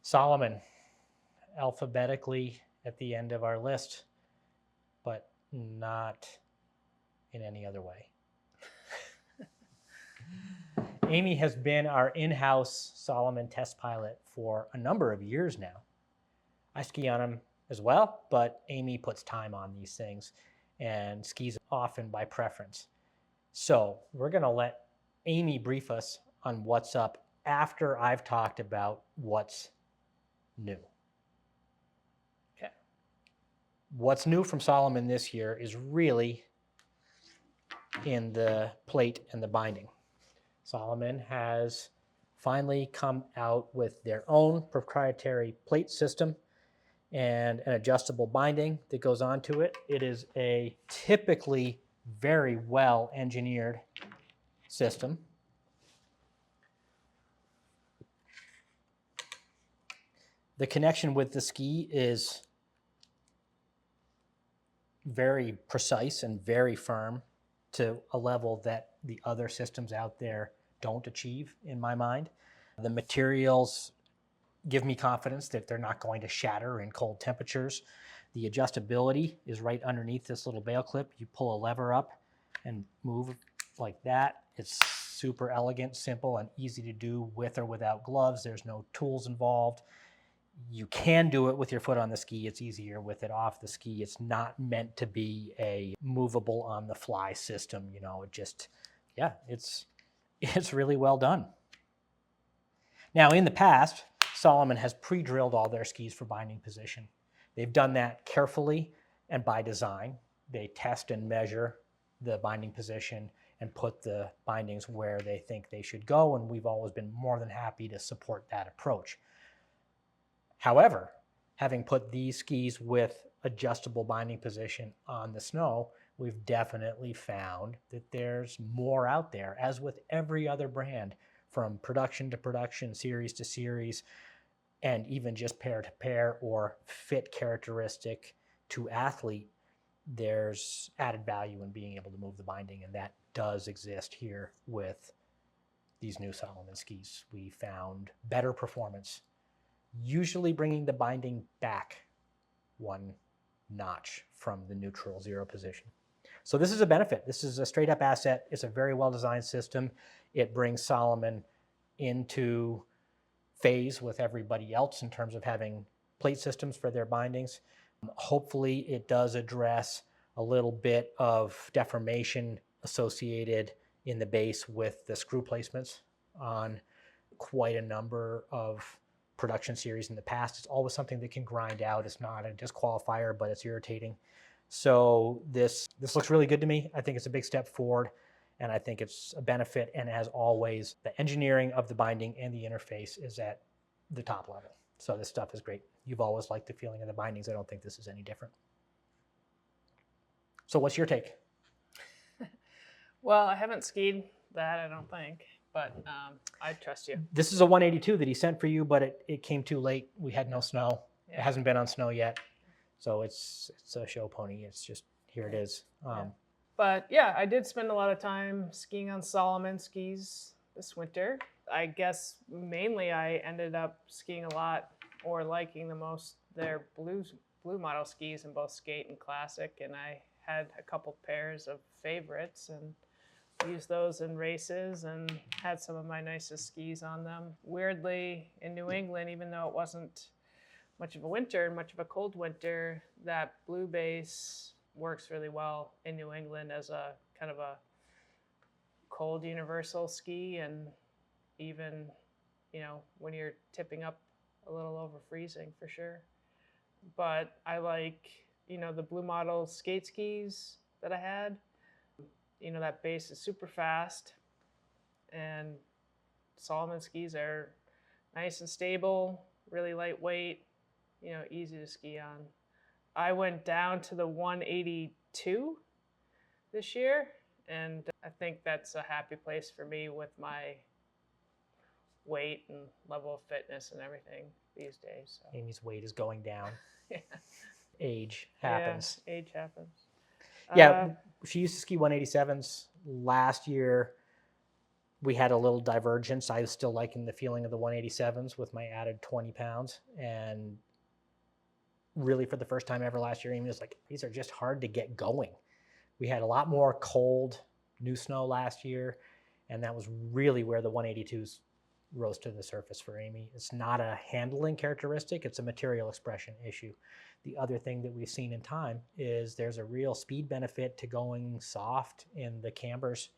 Salomon, alphabetically at the end of our list, but not in any other way. Amy has been our in-house Salomon test pilot for a number of years now. I ski on them as well, but Amy puts time on these things and skis often by preference. So we're going to let Amy brief us on what's up after I've talked about what's new. Okay. What's new from Salomon this year is really in the plate and the binding. Salomon has finally come out with their own proprietary plate system and an adjustable binding that goes onto it. It is a typically very well engineered system. The connection with the ski is very precise and very firm to a level that the other systems out there don't achieve, in my mind. The materials give me confidence that they're not going to shatter in cold temperatures. The adjustability is right underneath this little bail clip. You pull a lever up and move like that. It's super elegant, simple, and easy to do with or without gloves. There's no tools involved. You can do it with your foot on the ski. It's easier with it off the ski. It's not meant to be a movable on the fly system. You know, it just, yeah, it's really well done. Now, in the past, Salomon has pre-drilled all their skis for binding position. They've done that carefully and by design. They test and measure the binding position and put the bindings where they think they should go, and we've always been more than happy to support that approach. However, having put these skis with adjustable binding position on the snow, we've definitely found that there's more out there, as with every other brand, from production to production, series to series, and even just pair to pair or fit characteristic to athlete. There's added value in being able to move the binding, and that does exist here with these new Salomon skis. We found better performance, usually bringing the binding back one notch from the neutral zero position. So this is a benefit. This is a straight up asset. It's a very well designed system. It brings Salomon into phase with everybody else in terms of having plate systems for their bindings. Hopefully it does address a little bit of deformation associated in the base with the screw placements on quite a number of production series in the past. It's always something that can grind out. It's not a disqualifier, but it's irritating. So this looks really good to me. I think it's a big step forward, and I think it's a benefit. And as always, the engineering of the binding and the interface is at the top level. So this stuff is great. You've always liked the feeling of the bindings. I don't think this is any different. So what's your take? Well, I haven't skied that, I don't think, but I trust you. This is a 182 that he sent for you, but it came too late. We had no snow. Yeah. It hasn't been on snow yet. So it's a show pony. It's just, here it is. But yeah, I did spend a lot of time skiing on Salomon skis this winter. I guess mainly I ended up skiing a lot or liking the most their blue model skis in both skate and classic, and I had a couple pairs of favorites and used those in races and had some of my nicest skis on them. Weirdly, in New England, even though it wasn't much of a winter, much of a cold winter, that blue base works really well in New England as a kind of a cold universal ski, and even, you know, when you're tipping up a little over freezing for sure. But I like, you know, the blue model skate skis that I had. You know, that base is super fast, and Salomon skis are nice and stable, really lightweight, you know, easy to ski on. I went down to the 182 this year, and I think that's a happy place for me with my weight and level of fitness and everything these days. So. Amy's weight is going down. Yeah. Age happens. Yeah, age happens. Yeah, she used to ski 187s last year. we had a little divergence. I was still liking the feeling of the 187s with my added 20 pounds. And really, for the first time ever last year, Amy was like, these are just hard to get going. We had a lot more cold, new snow last year, and that was really where the 182s rose to the surface for Amy. It's not a handling characteristic, it's a material expression issue. The other thing that we've seen in time is there's a real speed benefit to going soft in the cambers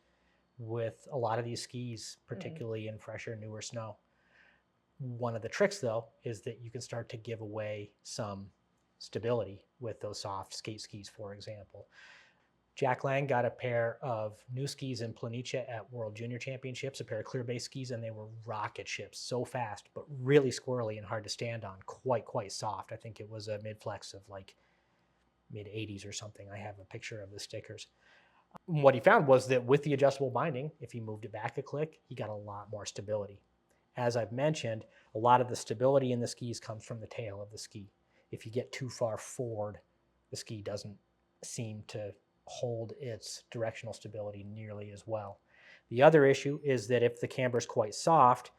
with a lot of these skis, particularly in fresher, newer snow. One of the tricks, though, is that you can start to give away some stability with those soft skate skis, for example. Jack Lang got a pair of new skis in Planitia at World Junior Championships, a pair of clear base skis, and they were rocket ships, so fast, but really squirrely and hard to stand on, quite soft. I think it was a mid-flex of like mid-80s or something. I have a picture of the stickers. What he found was that with the adjustable binding, if he moved it back a click, he got a lot more stability. As I've mentioned, a lot of the stability in the skis comes from the tail of the ski. If you get too far forward, the ski doesn't seem to hold its directional stability nearly as well. The other issue is that if the camber is quite soft,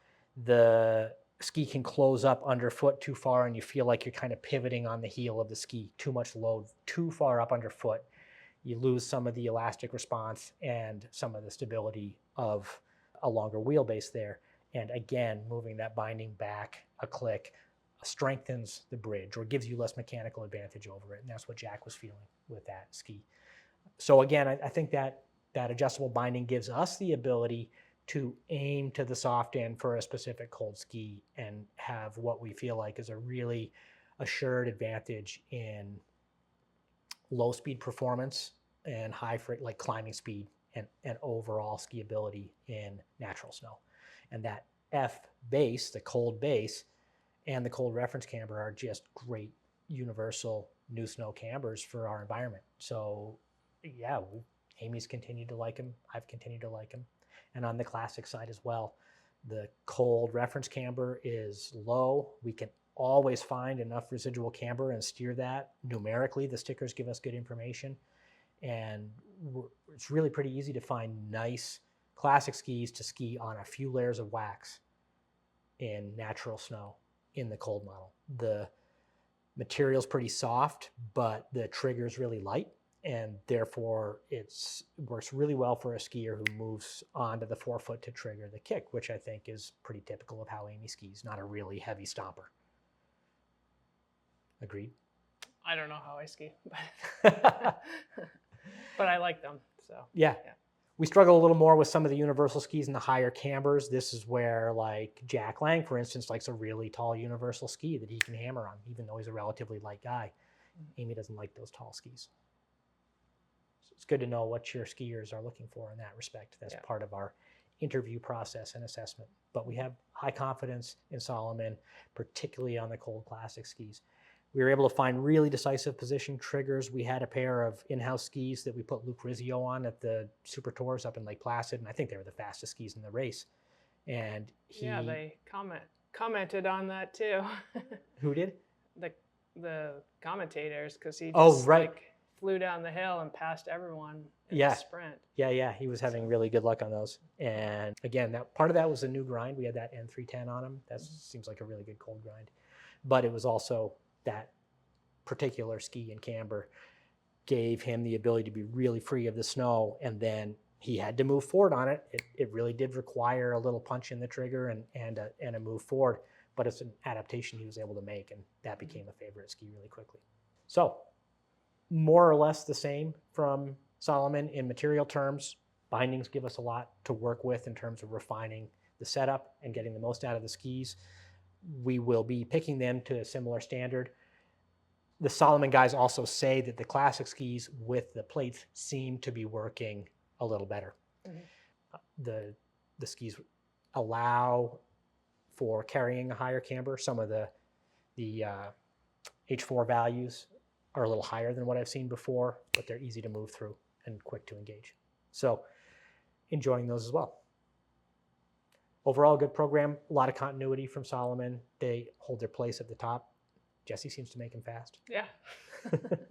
the ski can close up underfoot too far and you feel like you're kind of pivoting on the heel of the ski, too much load, too far up underfoot. You lose some of the elastic response and some of the stability of a longer wheelbase there. And again, moving that binding back a click strengthens the bridge or gives you less mechanical advantage over it. And that's what Jack was feeling with that ski. So again, I think that adjustable binding gives us the ability to aim to the soft end for a specific cold ski and have what we feel like is a really assured advantage in low speed performance and like climbing speed and overall skiability in natural snow. And that F base, the cold base, and the cold reference camber are just great universal new snow cambers for our environment. So yeah, Amy's continued to like them. I've continued to like them. And on the classic side as well, the cold reference camber is low. We can always find enough residual camber and steer that numerically. The stickers give us good information. And it's really pretty easy to find nice classic skis to ski on a few layers of wax in natural snow in the cold model. The material's pretty soft, but the trigger's really light, and therefore it works really well for a skier who moves onto the forefoot to trigger the kick, which I think is pretty typical of how Amy skis, not a really heavy stomper. Agreed? I don't know how I ski, but, but I like them. So yeah. We struggle a little more with some of the universal skis and the higher cambers. This is where, like, Jack Lang, for instance, likes a really tall universal ski that he can hammer on, even though he's a relatively light guy. Amy doesn't like those tall skis. So it's good to know what your skiers are looking for in that respect. That's part of our interview process and assessment. But we have high confidence in Salomon, particularly on the cold classic skis. We were able to find really decisive position triggers. We had a pair of in-house skis that we put Luke Rizzio on at the Super Tours up in Lake Placid, and I think they were the fastest skis in the race. And they commented on that too. Who did? The commentators, because he just flew down the hill and passed everyone in the sprint. Yeah, he was having really good luck on those. And again, that part of that was a new grind. We had that N310 on him. That seems like a really good cold grind. But it was also that particular ski and camber gave him the ability to be really free of the snow, and then he had to move forward on it. It really did require a little punch in the trigger and a move forward, but it's an adaptation he was able to make, and that became a favorite ski really quickly. So more or less the same from Salomon in material terms. Bindings give us a lot to work with in terms of refining the setup and getting the most out of the skis. We will be picking them to a similar standard. The Salomon guys also say that the classic skis with the plates seem to be working a little better. The skis allow for carrying a higher camber. Some of the H4 values are a little higher than what I've seen before, but they're easy to move through and quick to engage. So enjoying those as well. Overall, good program, a lot of continuity from Salomon. They hold their place at the top. Jesse seems to make him fast. Yeah.